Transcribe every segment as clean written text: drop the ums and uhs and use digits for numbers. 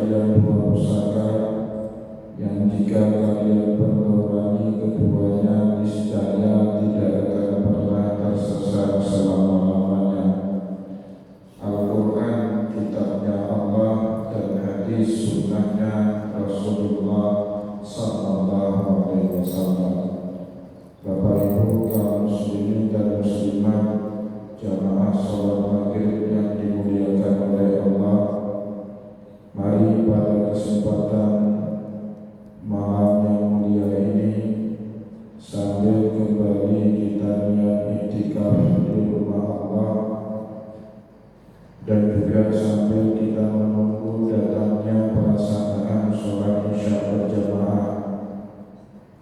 sekalian dua pusaka yang jika kalian berperangi keduanya niscaya tidak akan pernah tersesat selama-lamanya. Al-Quran kitabnya Allah dan hadis sunnahnya Rasulullah sallallahu alaihi wasallam. Bapak Ibu kaum muslimin dan muslimat, jamaah salat maghrib yang dimuliakan oleh Allah, mari pada kesempatan malam yang mulia ini sambil kembali kita niat iktikaf di rumah Allah dan juga sambil kita menunggu datangnya pelaksanaan sholat isya berjamaah,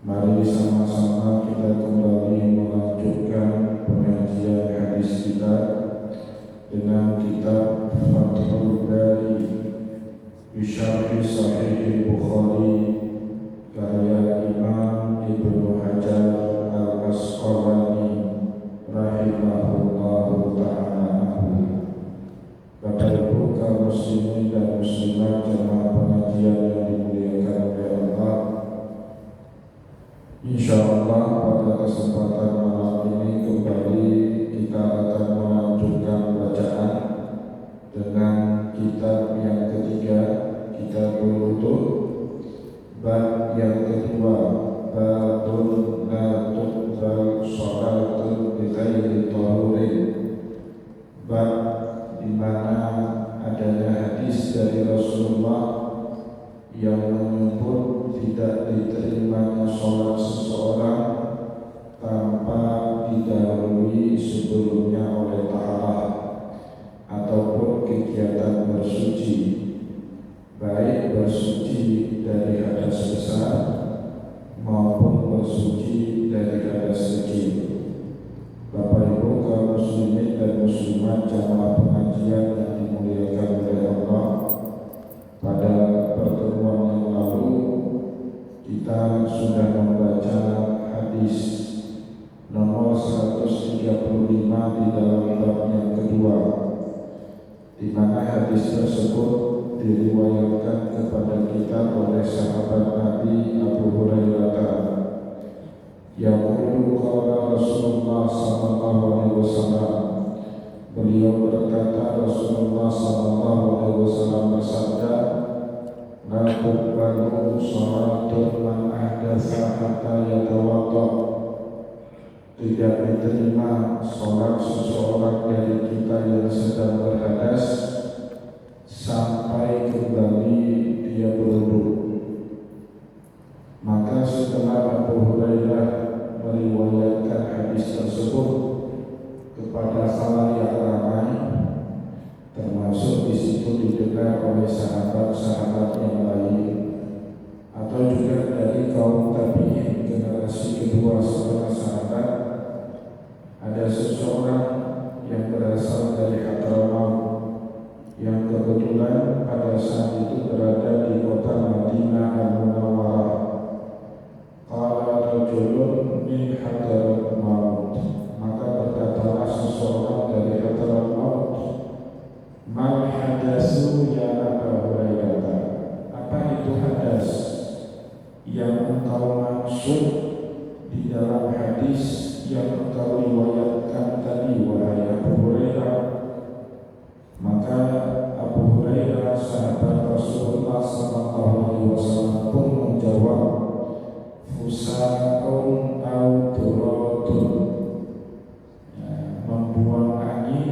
mari sama-sama kita kembali melanjutkan pengajian hadis kita dengan kitab Fathul Bari Bisyarhi Sahih Bukhari karya Imam Ibnu Hajar Al-Asqalani rahimahullahu ta'ala. Bapak Ibu kaum muslimin dan muslimat jamaah pengajian yang dimuliakan oleh Allah, insyaallah pada kesempatan malam ini kembali kita akan melanjutkan bacaan dengan kitab yang ketiga, Kitabul Wudu, bab yang kedua, babun la tuqbal shalatun bi ghairi tahurin, bab di mana adanya hadis dari Rasulullah yang menyebut tidak diterimanya sholat seseorang tanpa didahului sebelumnya oleh taharah ataupun kegiatan bersuci, baik bersuci dari hadas besar maupun bersuci dari hadas kecil. Bapak Ibu kaum muslimin dan muslimat jamaah pengajian yang dimuliakan oleh Allah, pada pertemuan yang lalu kita sudah membaca hadis nomor 135 di dalam bab yang kedua, di mana hadis tersebut diriwayatkan kepada kita oleh sahabat Nabi Abu Hurairah yang qala Rasulullah sallallahu alaihi wasallam. Beliau berkata, Rasulullah sallallahu alaihi wasallam bersabda, la tuqbalu shalatun man ahdatsa hatta yatawadda. Tidak diterima sholat seseorang dari kita yang sedang berhadas sampai kembali dia berwudu. Maka setelah Abu Hurairah meriwayatkan hadis tersebut kepada khalayak ramai, termasuk di situ didengar oleh sahabat-sahabat yang lain atau juga dari kaum tabi'in generasi kedua setelah sahabat, ada seseorang yang berasal dari Hadramaut yang kebetulan pada saat itu berada di kota Madinah Al-Munawwarah. Qala rajulun min Hadramaut, maka berkatalah seseorang dari Hadramaut, mal hadasu ya Abu Hurairah, apa itu hadas yang engkau maksud di dalam hadis yang engkau riwayatkan tadi, wahai Abu Hurairah? Maka Abu Hurairah sahabat Rasulullah sallallahu alaihi wasallam pun menjawab, fusaqun au turatun, membuang angin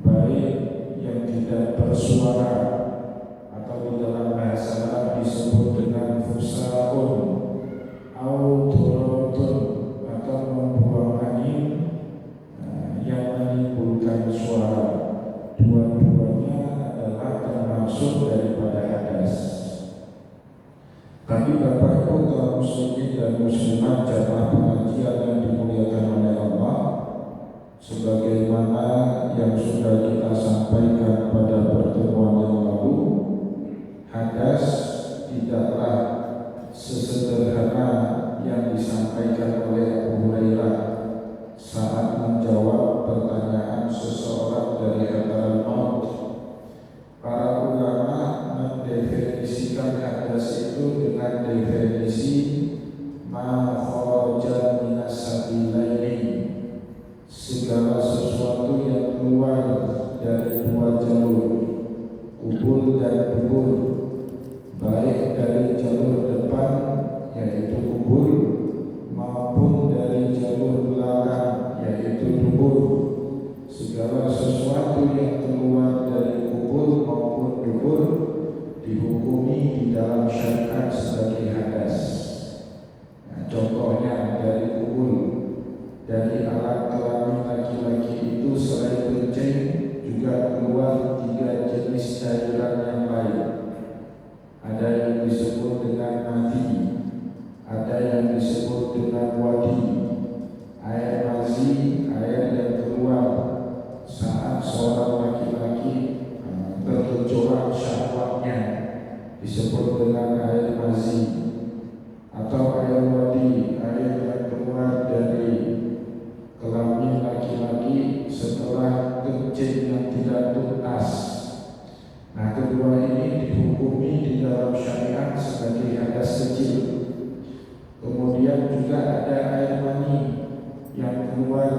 baik yang tidak bersuara, atau di dalam bahasa Arab disebut dengan fusaqun au turatun, atau membuang angin yang menimbulkan suara. Dua-duanya adalah termasuk daripada hadas. Tapi Bapak Ibu kaum muslimin dan muslimat jamaah pengajian yang dimuliakan oleh Allah, sebagaimana yang sudah kita sampaikan pada pertemuan yang lalu, hadas tidaklah sesederhana yang disampaikan oleh Abu Hurairah saat menjawab pertanyaan seseorang dari Hadramaut. Para ulama mendefinisikan dan dubur, baik dari jalur depan yaitu kubur maupun dari jalur belakang yaitu dubur. Segala sesuatu yang keluar dari kubur maupun dubur dihukumi di dalam syariat sebagai hadas. Contohnya dari kubur, dari alat kelamin laki-laki itu selain kencing juga keluar 3 jenis cairan yang lain. Ada yang disebut dengan mati, ada yang disebut dengan wadi. Air mazi, air yang keluar saat seorang laki-laki bergejolak syahwatnya, disebut dengan air mazi. Atau air wadi, air yang keluar dari kelamin laki-laki setelah kencing yang tidak tuntas. Nah, kedua ini dihukumi di dalam syariat sebagai hadas kecil. Kemudian juga ada air mani yang keluar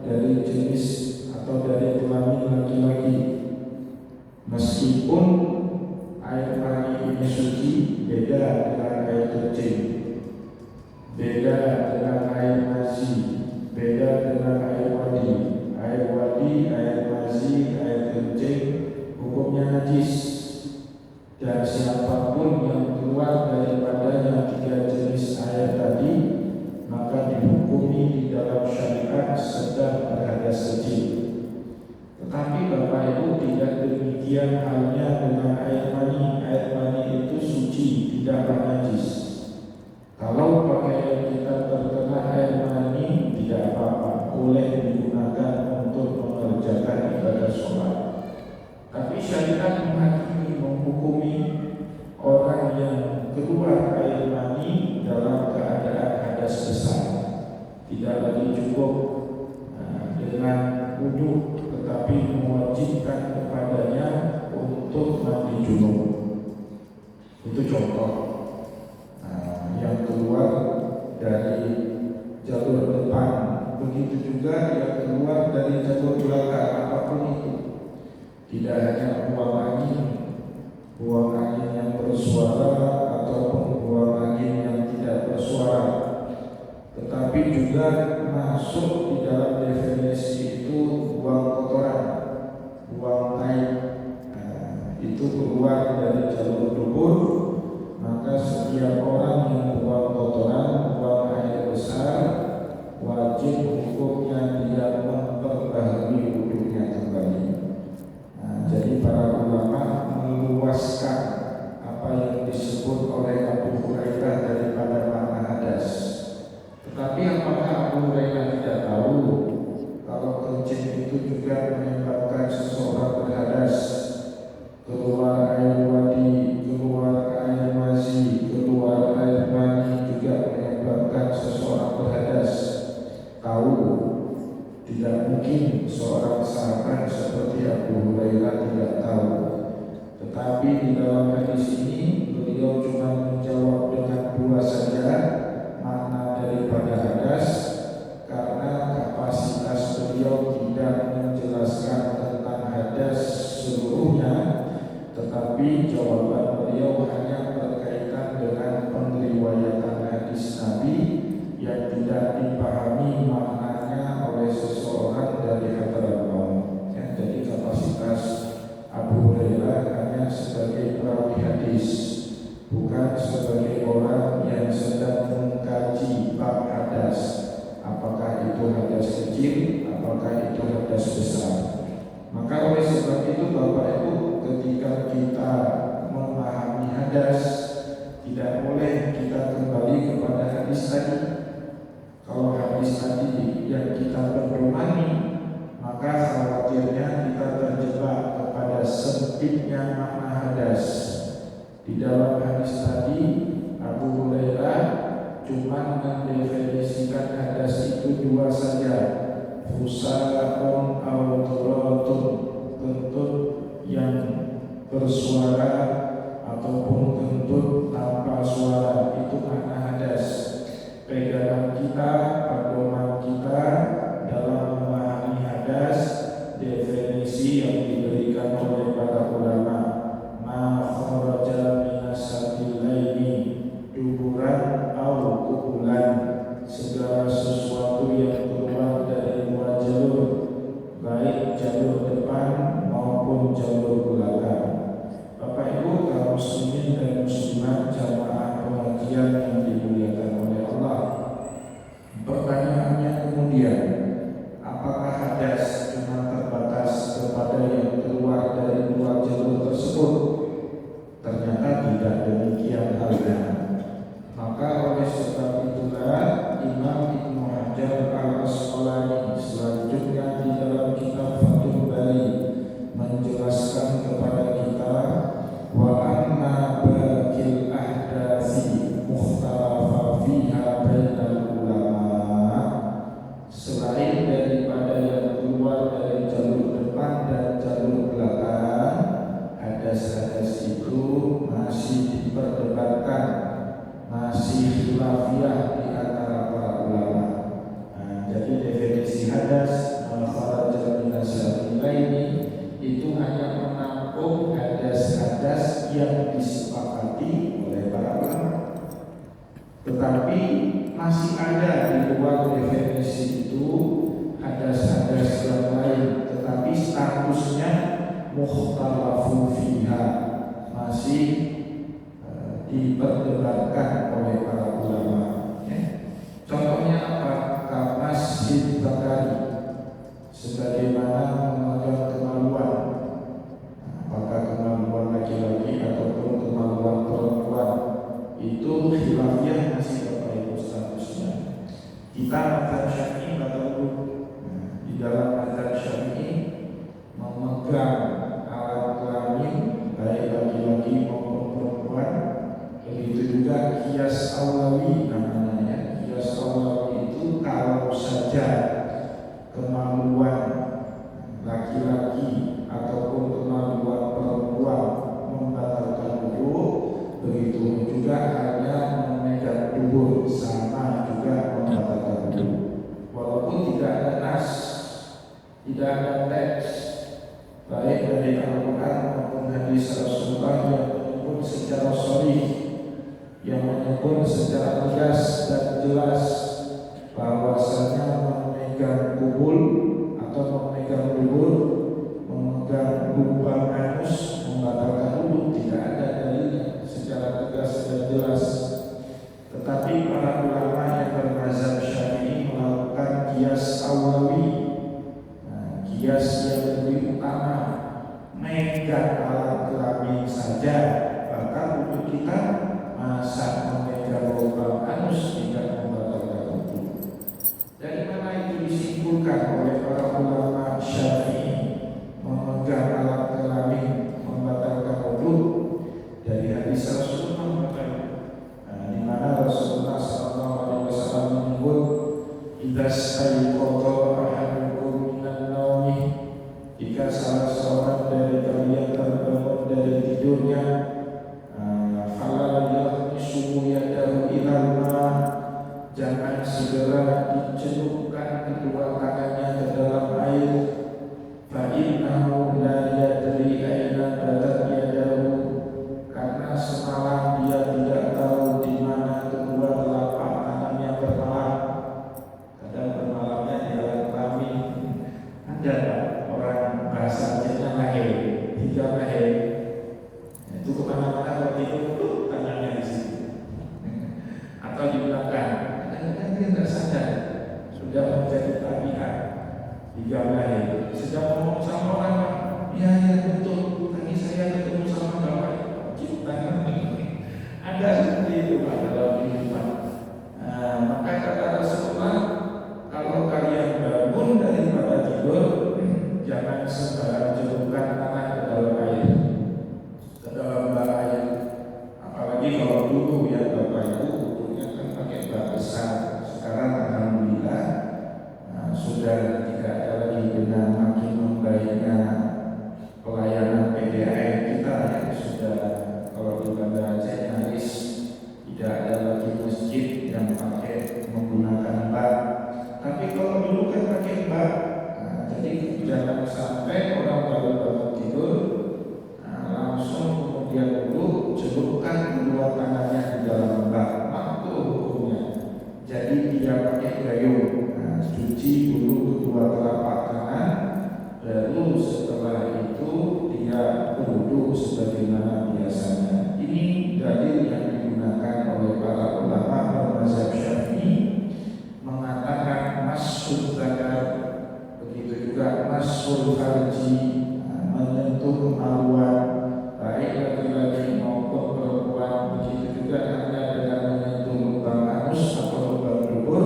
dari jenis atau dari kelamin laki-laki. Meskipun air mani ini suci, beda dengan air kencing, beda dengan air mazi, beda dengan air wadi. Air wadi, air mazi, air kencing hukumnya najis, dan siapapun yang keluar daripadanya 3 jenis air tadi maka dihukumi di dalam syariat sedang berhadas kecil. Tetapi Bapak Ibu, tidak demikian halnya dengan air mani. Air mani itu suci, tidaklah najis. Kalau pakaian kita terkena air mani, tidak apa-apa, boleh digunakan untuk mengerjakan ibadah sholat. Tapi syariat menghukumi orang yang keluar air mani dalam keadaan hadas besar. Tidak lagi cukup dengan wudhu, tetapi mewajibkan kepadanya untuk mandi junub. Itu contoh yang keluar dari jalur depan. Begitu juga yang keluar dari jalur belakang, apapun itu. Tidak hanya buang angin yang bersuara ataupun buang angin yang tidak bersuara, tetapi juga masuk di dalam definisi itu buang kotoran, buang tai. Itu keluar dari jalur dubur. Maka setiap orang yang buang kotoran, buang air besar, wajib hukumnya tidak memperbaharui wudhunya kembali. Jadi para ulama meluaskan apa yang disebut oleh Abu Hurairah daripada makna hadas. Tetapi apakah Abu Hurairah tidak tahu kalau kencing itu juga menyebabkan seseorang berhadas? Keluar air wadi, keluar air mazi, keluar air mani juga menyebabkan seseorang berhadas. Tahu? Tidak mungkin seorang sahabat seperti Abu Hurairah tidak tahu. Tetapi di dalam hadis ini beliau cuma menjawab dengan 2 saja makna daripada hadas, karena kapasitas beliau tidak menjelaskan tentang hadas seluruhnya, tetapi jawaban beliau hanya berkaitan dengan penriwayatan hadis Nabi yang tidak dipahami maknanya oleh seseorang dari Hadramaut. Jadi kapasitas Abu Hurairah hanya sebagai perawi hadis, bukan sebagai orang yang sedang mengkaji bab hadas. Apakah itu hadas kecil, apakah itu hadas besar. Maka oleh sebab itu Bapak Ibu, ketika kita memahami hadas, tidak boleh kita kembali kepada hadis tadi. Kalau hadis tadi yang kita pedomani, maka khawatirnya kita terjebak kepada sempitnya makna hadas. Di dalam hadis tadi Abu Hurairah cuma mendefinisikan hadas itu 2 saja, fusaqun aw turatun, kentut yang bersuara ataupun kentut tanpa suara, itu makna hadas. Pegangan kita, pedoman kita dalam memahami hadas, definisi yang diberikan oleh para ulama, ma tetapi masih ada di luar definisi itu hadas-hadas yang lain, tetapi statusnya mukhtalafu fiha, masih diperdebatkan oleh para ulama. Contohnya apa? Kamasjid bakari, sebagaimana memegang kemaluan, apakah kemaluan laki-laki ataupun kemaluan perempuan, itu khilafiyah masih Bapak Ibu statusnya. Kita mazhab Syafi'i di dalam mazhab Syafi'i memegang alat kelamin baik laki-laki maupun perempuan. Begitu juga qiyas aulawi namanya. Qiyas aulawi itu kalau saja kemaluan laki-laki ataupun kemaluan perempuan membatalkan wudu, begitu juga hanya memegang dubur sama juga membatalkan wudu. Walaupun tidak ada nas, tidak ada teks baik dari Al-Quran maupun hadis Rasulullah yang menyebut secara sharih, yang menyebut secara tegas dan jelas bahwasanya memegang kubul atau memegang dubur, memegang lubang anus membatalkan wudu, tidak ada dalilnya secara tegas dan jelas. Tetapi para ulama yang bermazhab Syafi'i melakukan qiyas aulawi, qiyas yang lebih utama, megang alat kelamin saja bahkan untuk kita masa memegang lubang anus tidak membatalkan wudu. Dari mana itu disimpulkan oleh para ulama Syafi'i memegang alat kelamin membatalkan wudu? Dari hadis Rasulullah, di mana Rasulullah SAW menyebut idza stayqadha ahadukum minan naumi, jika salah seorang dari kalian terbangun dari tidurnya, fala yaghmisu yadahu ilal ma, jangan segera dicelupkan kedua tangannya ke dalam air. Fa innahu la yadri aina batat yadahu, karena semalam dia tidak tahu di mana kedua telapak tangannya bermalam. Kadang bermalamnya di alat kelamin. Ada orang bahasa Acehnya lahir, 3 lahir, itu kemana-mana waktu itu tangannya di situ atau di belakang. Kadang-kadang dia tidak sadar sudah menjadi tabiat 3 lahir. Sedang ngomong sama orang, ya betul, tadi saya ketemu sama bapak, cinta. Ada seperti itu Pak dalam kehidupan. Maka kata Rasulullah, kalau kalian bangun daripada tidur, jangan sembarang celupkan tangan ke dalam air, ke dalam bak air. Apalagi kalau dulu ya Bapak Ibu butuhnya kan pakai bak besar. Sekarang alhamdulillah sudah tidak ada lagi, dengan makin membaiknya pelayanan PDAM kita yang sudah, kalau di Banda Aceh nyaris tidak ada lagi masjid yang pakai menggunakan bak. Tapi kalau dulu kan pakai bak. Jadi jangan sampai orang baru bangun tidur langsung kemudian dulu celupkan kedua tangannya di dalam bak. Itu hukumnya. Jadi dia pakai gayung, cuci dulu kedua telapak tangan, baru setelah itu dia wudu sebagaimana biasanya. Ini dalil yang digunakan oleh para ulama bermazhab Syafi'i, mengatakan masuk zakar, begitu juga masuk farji, menyentuh kemaluan baik laki-laki maupun perempuan, begitu juga hanya dengan menyentuh lubang anus atau lubang dubur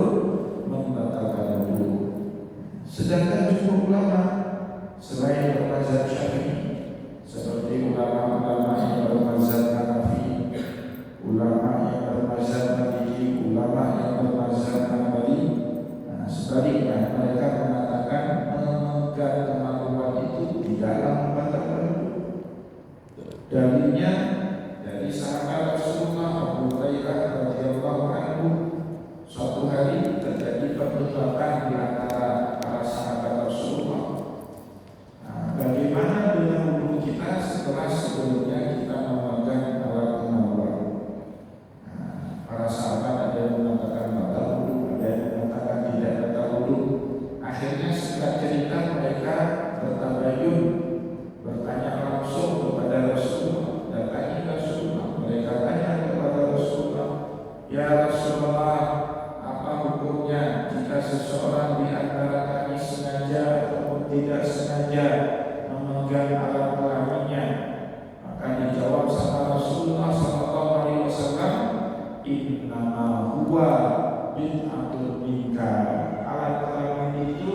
membatalkan wudu. Sedangkan jumhur ulama selain bermazhab Syafi'i, seperti ulama-ulama yang bermazhab Hanafi, ulama yang bermazhab Maliki, ulama yang bermazhab Hambali, sebaliknya mereka mengatakan memegang kemaluan itu tidaklah membatalkan wudu. Dalilnya dari sahabat Rasulullah Abu Hurairah radhiyallahu anhu, suatu hari terjadi perdebatan di antara para sahabat Rasulullah. Bagaimana dengan wudu kita setelah sebelumnya kita memegang alat kemaluan? Para sahabat ada yang innama huwa bid'atul minka. Alat kelamin itu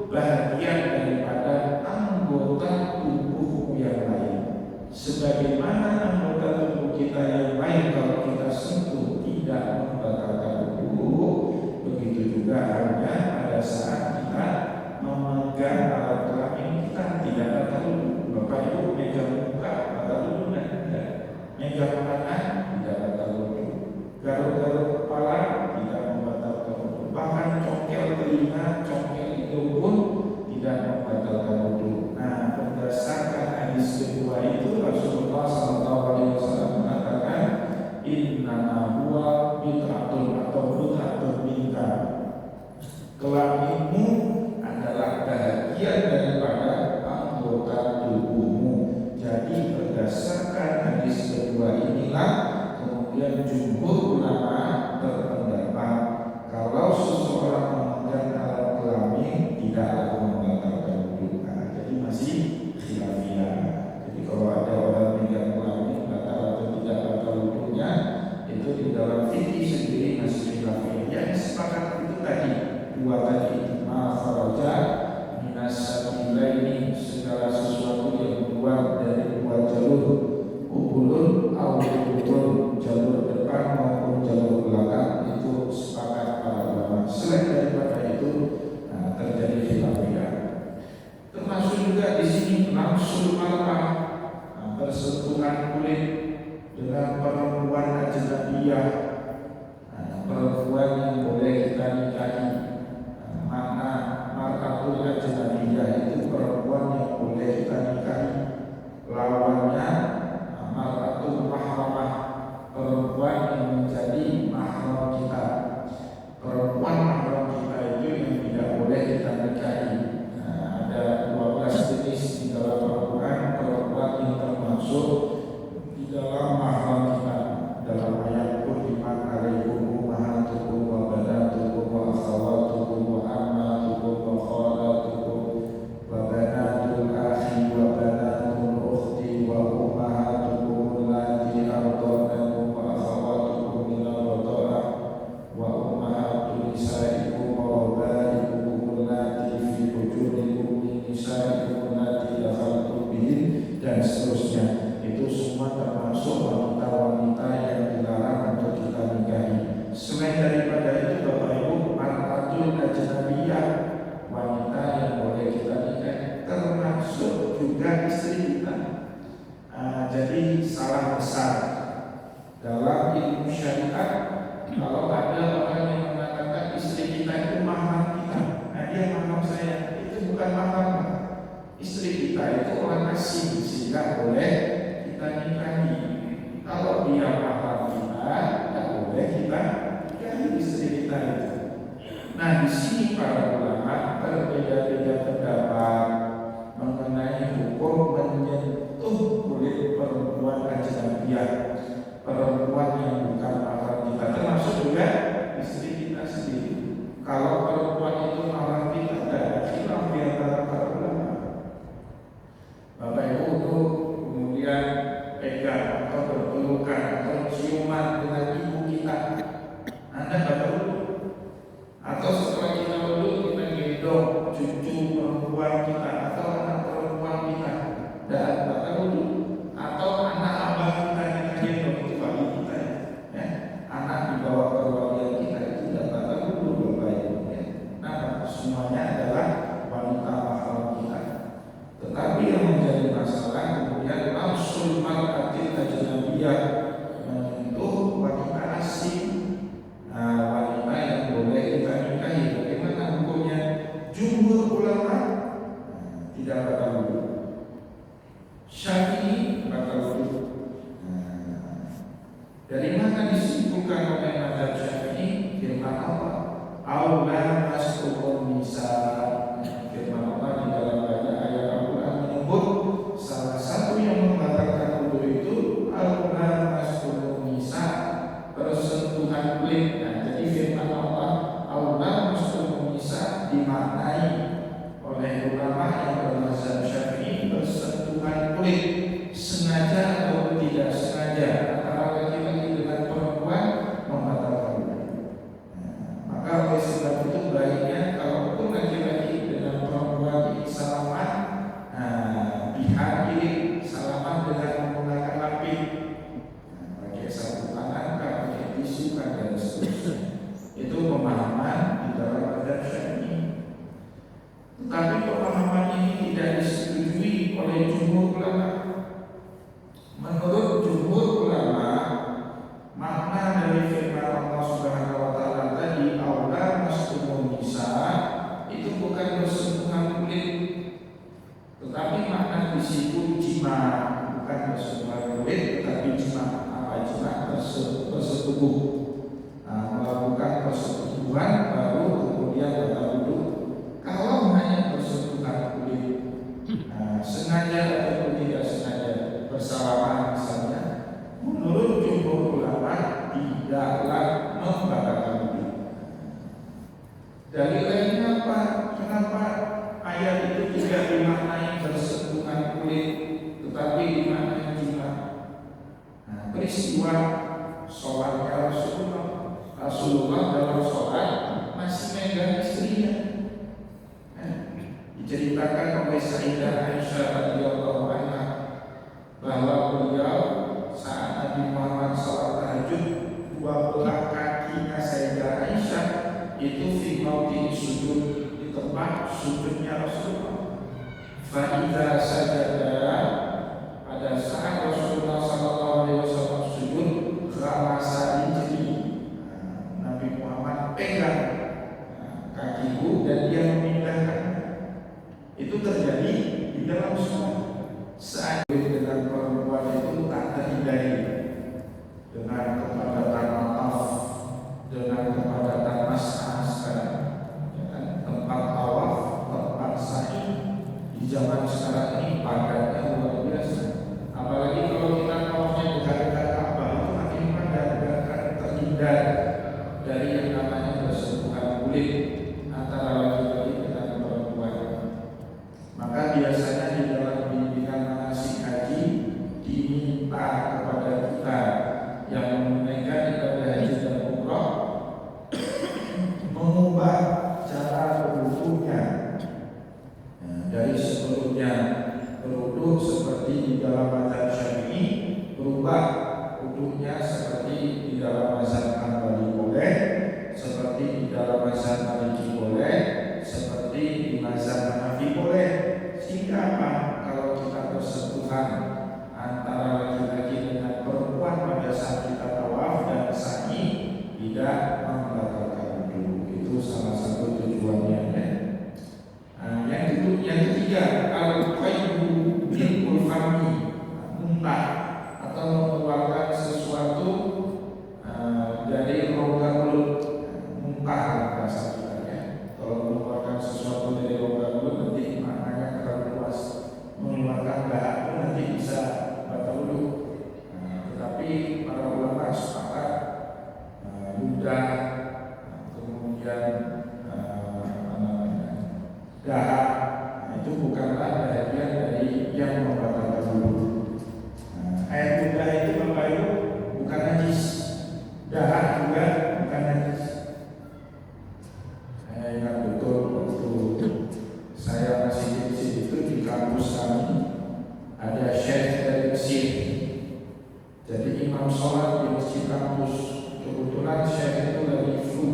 bagian daripada anggota tubuhmu yang lain. Sebagaimana anggota tubuh kita yang lain kalau kita sentuh tidak membatalkan wudu, begitu juga halnya pada saat kita memegang alat kelamin kita tidak batal wudu. Bapak Ibu megang muka batal wudu tidak? Megang tangan tidak batal wudu. Garuk-garuk kepala tidak membatalkan wudu. Bahkan congkel telinga, congkel hidung pun tidak membatalkan wudu. Nah, berdasarkan hadis kedua itu Rasulullah SAW mengatakan innama huwa bid'atun atau bid'atun minka. Kelaminmu adalah bagian daripada anggota tubuhmu. Jadi berdasarkan hadis kedua inilah kemudian jumhur ulama berpendapat kalau seseorang memegang alat kelamin tidak membatalkan wudu. Jadi masih khilafiyah. Jadi kalau ada orang memegang kelamin batal atau tidak batal wudunya, itu di dalam fikih sendiri masih khilafiyah. Yang sepakat itu tadi dua tadi ma kharaja minas sabilaini, segala sesuatu yang keluar dari dua jalur, kubulun au kubulun, jalur depan maupun jalur belakang, itu sepakat para ulama. Selain daripada itu terjadi khilafiyah. Termasuk juga di sini langsung marah, bersentuhan kulit dengan perempuan ajnabiyah, perempuan yang boleh kita nikahi. Mana mar'atul ajnabiyah itu perempuan yang boleh kita nikahi. Lawannya mar'atul mahramah, perempuan yang menjadi mahram kita. Perempuan mahram kita itu yang tidak boleh kita nikahi. Ada 12 jenis di dalam Al-Quran perempuan yang termasuk di dalam mahram kita. Dalam ayat Qur'an alaikum ummahatukum wa banatukum wa akhawatukum wa ammatukum wa khalatukum wa banatul akhi wa banatul ukhti wa ummahatukum allati ardanakum wa akhawatukum minal radha'ah wa ummahatul nisaikum wa rabaibukum allati fi hujurikum min nisaikum allati dakhaltum bihin, dan seterusnya. Itu semua termasuk wanita-wanita yang dilarang untuk kita nikahi. Selain daripada itu Bapak Ibu, mar'atul ajnabiyah, wanita yang boleh kita nikahi, termasuk juga istri kita. Jadi salah besar dalam ilmu syariat kalau ada orang yang mengatakan istri kita itu mahram kita. Dia mahram saya, itu bukan mahram. Istri kita itu orang asing sehingga boleh kita nikahi. Kalau dia mahram kita, tidak boleh kita nikahi istri kita itu. Nah, di sini para ulama berbeda-beda pendapat mengenai hukum menyentuh kulit perempuan ajnabiyah, perempuan yang bukan mahram kita, termasuk juga istri kita sendiri. Kalau perempuan itu mahram kita, ada khilaf di antara para ulama. Bapak Ibu untuk kemudian pegang atau berpelukan atau ciuman dengan ibu kita, Anda batal wudu. Atau setelah kita wudu kita gendong cucu perempuan kita atau anak perempuan kita, dan batal wudu. Atau anak abah kita yang gendong, itu bagi kita ya. Anak dibawa ke keluarga kita itu tidak batal wudu Bapak Ibu ya. Nah, semuanya adalah wanita mahram kita. Tetapi yang menjadi masalah kemudian nafsul mar'atil ajnabiyah, menyentuh wanita asing, wanita yang boleh kita nikahi. Bagaimana hukumnya? Jumhur ulama tidak batal wudu. Syafi'i batal wudu. Dari mana disimpulkan oleh mazhab Syafi'i? Firman Allah, "Aula masukun nisa." Firman Allah di dalam banyak ayat Al-Quran menyebut salah satu yang membatalkan wudu itu aula masukun nisa, persentuhan kulit. Nah, jadi firman Allah aula masukun nisa dimaknai oleh ulama yang bermazhab Syafi'i bersentuhan kulit, sengaja atau tidak sengaja antara laki-laki dengan perempuan jima, bukan bersentuhan kulit, tetapi jima. Apa jima? Bersetubuh. Melakukan persetubuhan baru kemudian batal wudu. Kalau hanya bersentuhan kulit, sengaja atau tidak sengaja, bersalaman misalnya, menurut jumhur ulama tidaklah membatalkan wudu. Dalilnya apa? Kenapa ayat itu tidak dimaknai bersentuhan kulit, tetapi dimaknai jima? Peristiwa sholatnya Rasulullah dalam sholat masih megang istrinya. Diceritakan oleh Sayyidah Aisyah radhiyallahu anha bahwa beliau saat Nabi Muhammad sholat tahajud, dua belah kakinya Sayyidah Aisyah itu fi mawdi sujud, di tempat sujudnya Rasulullah. Fa idza sajada, pada saat Rasulullah sallallahu alaihi wasallam sujud, khamasa rijli, Nabi Muhammad pegang kakiku dan dia memindahkan. Itu terjadi di dalam sholat. Saat dengan perempuan itu tak terhindari, dengan kepadatan maaf, dengan kepadatan sekarang, ya kan? Tempat tawaf, tempat sa'i di zaman sekarang ini padatnya luar biasa. Apalagi kalau kita tawafnya dekat-dekat Ka'bah, itu makin padat, akan terhindar dari yang namanya bersentuhan kulit antara laki-laki dengan perempuan. Maka biasanya di dalam bimbingan manasik haji diminta kepada kita yang menunaikan ibadah haji dan umrah mengubah cara berwudunya. Dari sebelumnya berwudu seperti di dalam mazhab Syafi'i, berubah wudunya seperti di dalam mazhab Hambali boleh, seperti di dalam mazhab Maliki boleh, seperti di mazhab Hanafi boleh. Sehingga apa? Kalau kita bersentuhan antara laki-laki dengan perempuan pada saat kita tawaf dan sa'i, tidak membatalkan wudu. Itu salah satu tujuannya. Yang ketiga, al-qayyu bil fami, muntah atau mengeluarkan sesuatu dari rongga mulut. Muntah bahasa kita ya. Kalau mengeluarkan sesuatu dari rongga mulut nanti maknanya terlalu luas. Mengeluarkan dahak pun nanti bisa batal wudu. Tetapi para ulama sepakat ludah, kemudian dahak, itu bukanlah bagian dari yang membatalkan wudu. Air ludah itu Bapak Ibu bukan najis, dahak juga bukan najis. Saya ingat betul waktu saya masih di situ di kampus kami ada syekh dari Mesir. Jadi imam sholat di masjid kampus. Kebetulan syekh itu lagi flu,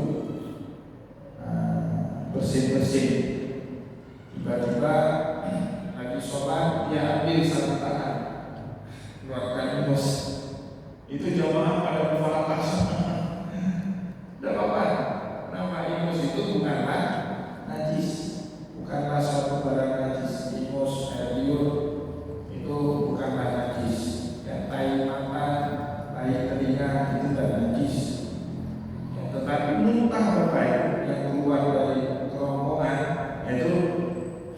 bersin-bersin. Tiba-tiba lagi sholat dia ambil satu tangan, keluarkan ingus. Itu jamaah pada mufakat. Tidak apa-apa. Nama ingus itu bukanlah najis, bukanlah suatu barang najis. Ingus, air liur itu bukanlah najis. Dan tai mata, tai telinga itu tidak najis. Tetapi muntah berbaik yang keluar dari kerongkongan itu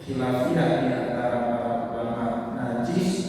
khilafiyah di antara para ulama, najis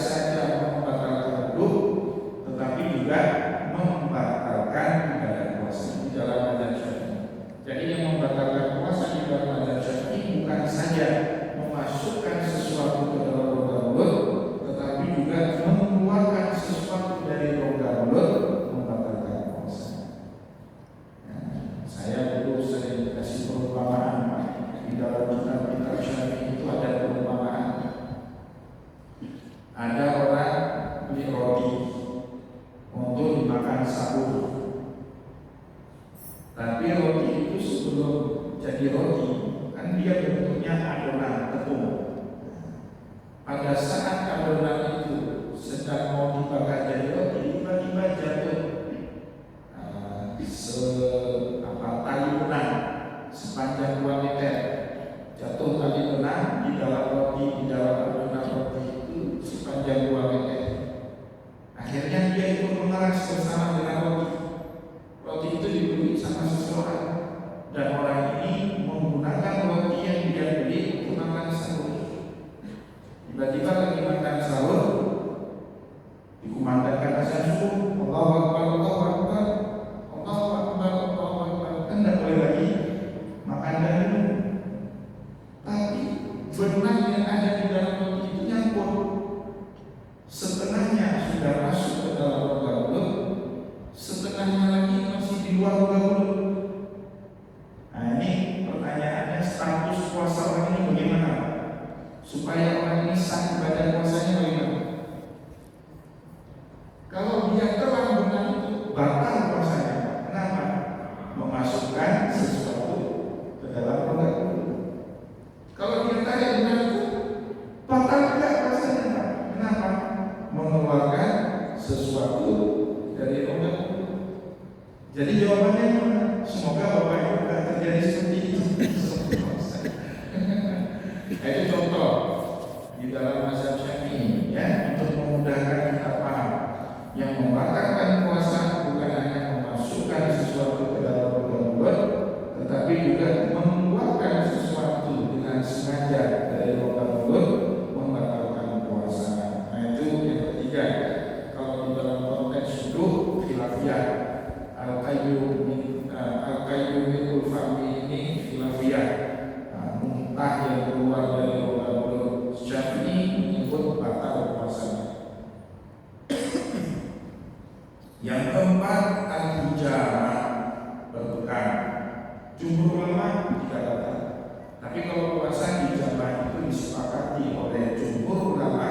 saja membatalkan wudhu, tetapi juga membatalkan ibadah puasa di dalam mazhab Syafi'i. Jadi yang membatalkan puasa di dalam mazhab Syafi'i bukan saja memasukkan sesuatu ke dalam rongga mulut, tetapi juga mengeluarkan sesuatu dari rongga mulut, membatalkan puasa. Saya dulu sering kasih perumpamaan di dalam kitab-kitab Syafi'i itu ada perumpamaan. Ada orang beli roti untuk dimakan sahur, tapi roti itu sebelum jadi roti kan dia bentuknya adonan tepung. Pada saat adonan itu sedang mau dibakar jadi roti, tiba-tiba jatuh tali benang sepanjang 2 meter, jatuh tali benang di dalam roti, di dalam adonan roti itu sepanjang 2 meter. Akhirnya dia ikut mengeras bersama dengan roti. Roti itu dibeli sama seseorang, dan orang ini menggunakan roti yang dia beli untuk makan sahur. Tiba-tiba lagi makan sahur, dikumandangkan azan subuh, Allahu Akbar, Allahu Akbar, Allahu Akbar, Allahu Akbar. Kan tidak boleh lagi makan dan minum. Tapi benang yang ada di dalam roti itu nyampur. Setengahnya sudah masuk ke dalam rongga mulut, setengahnya lagi masih di luar rongga mulut. Nah, ini pertanyaannya, status puasa orang ini bagaimana? Supaya orang ini sah ibadah puasanya bagaimana? Kalau dia telan benang itu, batal puasanya. Kenapa? Memasukkan sesuatu ke dalam rongga mulut. Kalau dia tarik benang itu, batal juga puasanya. Kenapa? Mengeluarkan sesuatu dari rongga mulut. Jadi jawabannya mana? Semoga Bapak Ibu tidak terjadi seperti itu. Itu contoh di dalam mazhab Syafi'i, ya, untuk memudahkan kita paham. Yang membatalkan puasa bukan hanya memasukkan sesuatu ke dalam rongga mulut, tetapi juga mengeluarkan sesuatu dengan sengaja dari rongga mulut, membatalkan puasa. Nah, itu yang ketiga. Kalau di dalam konteks wudu, khilafiyah, al-qayyumul fahmi ini khilafiyah. Muntah yang keluar dari rongga mulut Syafi'i menyebut batal puasanya. Yang keempat, al-hijamah, berpegang. Jumhur ulama tidak batal. Tapi kalau puasa hijamah itu disepakati oleh jumhur ulama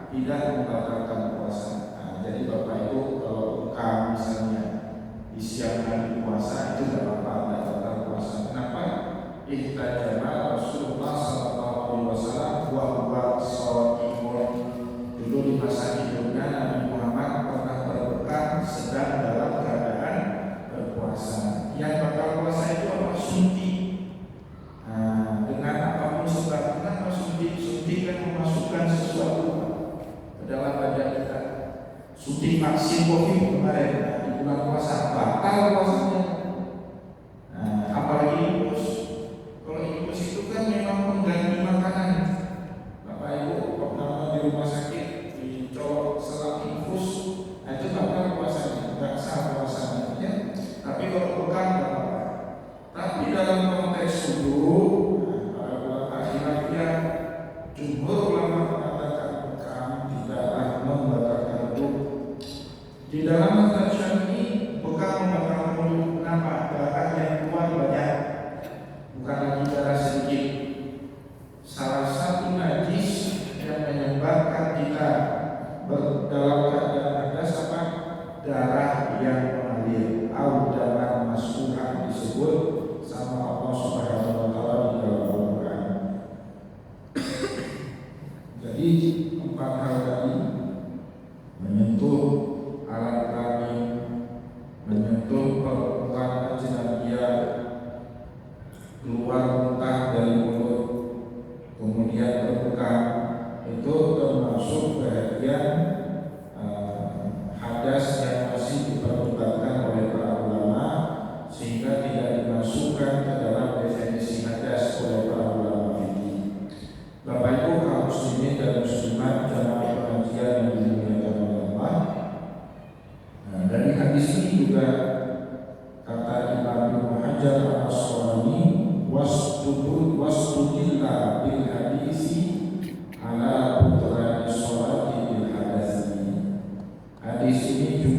tidak membatalkan puasa. Nah, jadi Bapak Ibu kalau bekam misalnya di siang hari puasa itu tidak apa-apa, tidak batal puasa. Kenapa? Ihtajama Rasulullah SAW wa huwa shaimun. Dulu di masa hidupnya Nabi Muhammad pernah berbekam sedang dalam keadaan berpuasa. Yang batal puasa itu apa? Suntik. Dengan apapun sebab, kenapa suntik? Suntik kan memasukkan sesuatu ke dalam badan kita. Suntik vaksin COVID kemarin di bulan puasa, batal puasanya. Apalagi infus. Kalau infus itu kan memang mengganti makanan. Bapak Ibu pernah di rumah sakit dicolok selang infus, nah itu batal puasanya, nggak sah puasanya, ya. Tapi kalau bukan nggak apa-apa. Tapi dalam konteks wudu, para ulama khilafiyah, jumhur ulama mengatakan bekam tidaklah membatalkan wudu. Di dalam mazhab Syafi'i, bekam membatalkan wudu. Kenapa? Darah yang keluar banyak, bukan lagi darah sedikit. Salah satu najis yang menyebabkan kita dalam keadaan hadas apa? Darah yang mengalir, atau darah masfuhah disebut sama Allah Subhanahu wa taala di dalam Al-Qur'an. Jadi 4 hal tadi, menyentuh alat kelamin,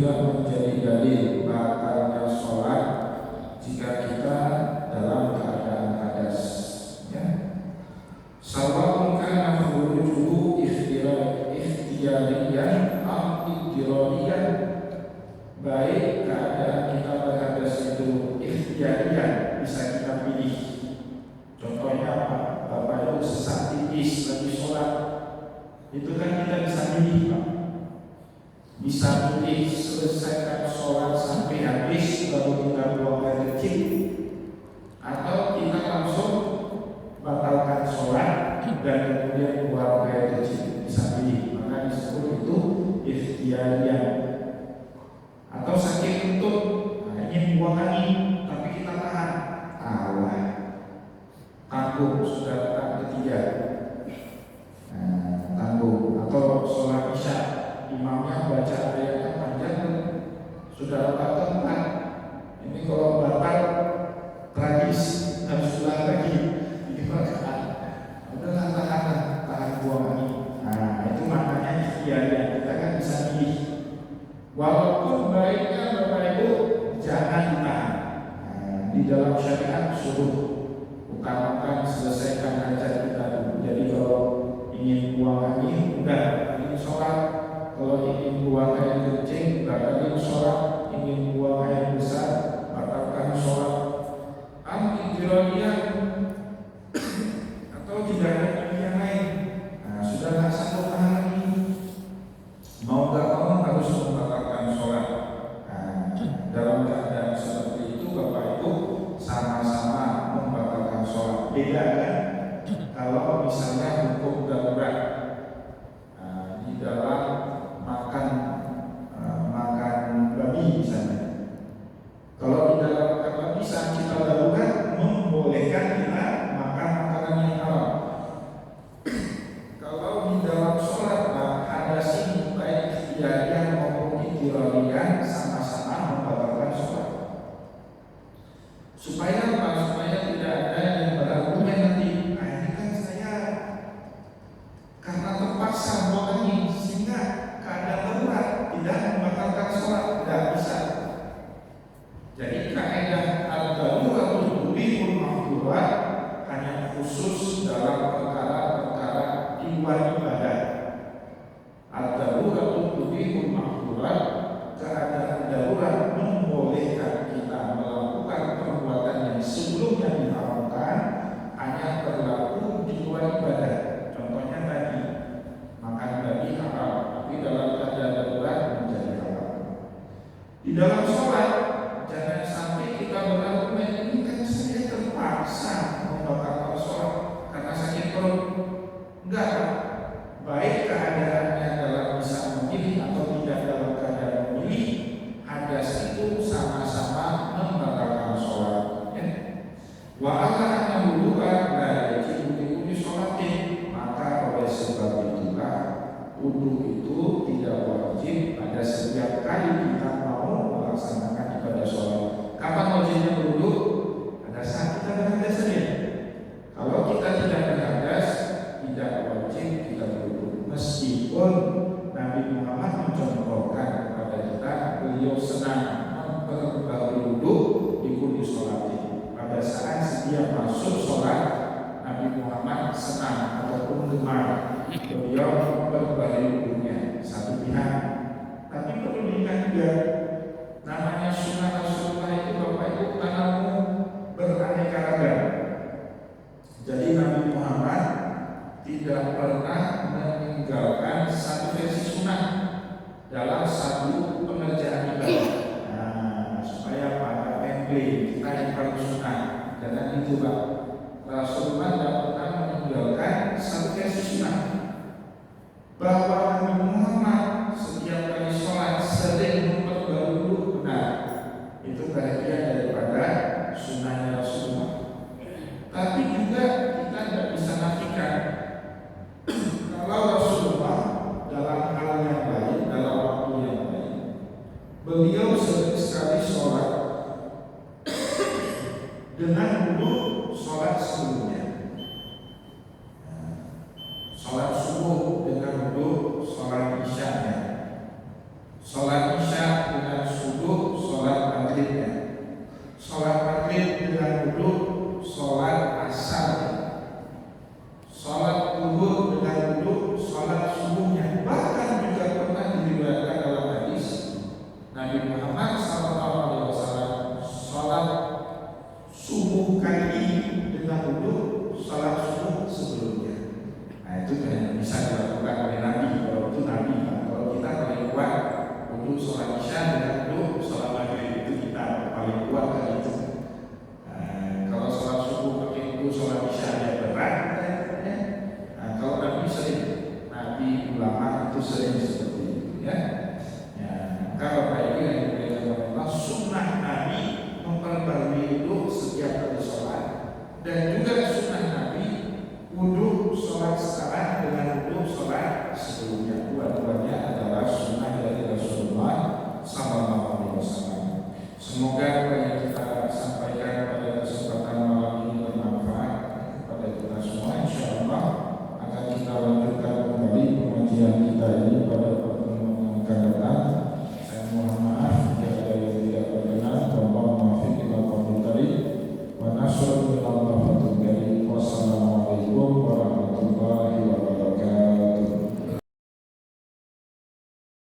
juga menjadi dalil batalnya sholat jika kita dalam keadaan hadas. Ya. Sawa'un kana khurujuhu ikhtiyariyan am iddirariyan, baik keadaan kita berhadas itu ikhtiyariyan, bisa kita pilih. Contohnya apa? Bapak itu sesak tipis lagi sholat, itu kan kita bisa pilih, Pak. Bisa pilih selesaikan sholat sampai habis baru kita buang air kecil, atau kita langsung batalkan sholat dan kemudian buang air kecil. Bisa pilih, maka disebut itu ikhtiyariyah. Atau sakit lutut, nah, ingin buang angin tapi kita tahan, tanggung sudah rakaat ketiga, tanggung. Atau sholat isya, imamnya baca ayatnya panjang, sudah rakaat keempat, ini kalau batal tragis, harus ulang lagi di rakaat. Udah tahan buang angin. Nah, itu maknanya ikhtiariyah. Kita kan bisa pilih. Walaupun baiknya Bapak Ibu jangan ditahan. Di dalam syariat suruh utamakan selesaikan hajat kita dulu. Jadi kalau ingin buang angin, udah ingin sholat. Kalau ingin buang air kencing, batalkan sholat. Ingin buang air besar, batalkan sholat. Al-Iqtiradiyah atau tidak ada yang lain. Nah, sudah tak sanggup tahan lagi, mau gak mau harus membatalkan sholat. Nah, dalam keadaan seperti itu Bapak Ibu sama-sama membatalkan sholat. Beda kan kalau misalnya hukum darurat, di dalam makan babi misalnya. Kalau di dalam makan babi saat kita darurat membolehkan kita makan makanan yang halal. Kalau di dalam sholat hadas ini baik ikhtiyariyah maupun iddirariyah sama-sama membatalkan sholat. Supaya apa? Supaya tidak ada yang berargumen nanti, ini kan saya karena terpaksa buang angin sehingga keadaan darurat tidak membatalkan sholat. Tidak bisa. Jadi kaidah al-daruratul tubihul mahdurat hanya khusus dalam perkara-perkara di luar ibadah. Al-daruratul tubihul mahdurat, keadaan darurat membolehkan kita melakukan perbuatan yang sebelumnya diharamkan, hanya berlaku di luar ibadah. Contohnya tadi makan babi haram, tapi dalam keadaan darurat menjadi halal. Di dalam sholat jangan sampai kita berargumen, ini kan saya terpaksa membatalkan sholat karena sakit perut. Enggak, baik keadaannya dalam bisa memilih atau tidak dalam keadaan memilih, hadas itu sama-sama membatalkan sholat. Wa ala wudu'a la yajibu li kulli sholatin, maka oleh sebab itulah wudu itu tidak wajib pada setiap kali kita mau melaksanakan ibadah sholat. Kapan wajibnya berwudu? Pada saat kita berhadas saja. Kalau kita tidak berhadas, tidak wajib kita berwudu. Meskipun Nabi Muhammad mencontohkan kepada kita, beliau senang memperbaharui wudu di kulli sholatin. Pada saat setiap masuk sholat, Nabi Muhammad senang ataupun gemar beliau memperbaharui wudunya satu pihak. Tapi perlu diingat juga, namanya sunnah Rasulullah itu Bapak Ibu tanammu beraneka ragam. Jadi Nabi Muhammad tidak pernah meninggalkan satu versi sunnah dalam satu pengerjaan ibadah. Supaya pada memplain kita yang paling sunnah, jangan itu Pak. Rasulullah tidak pernah meninggalkan satu versi sunnah. Bahwa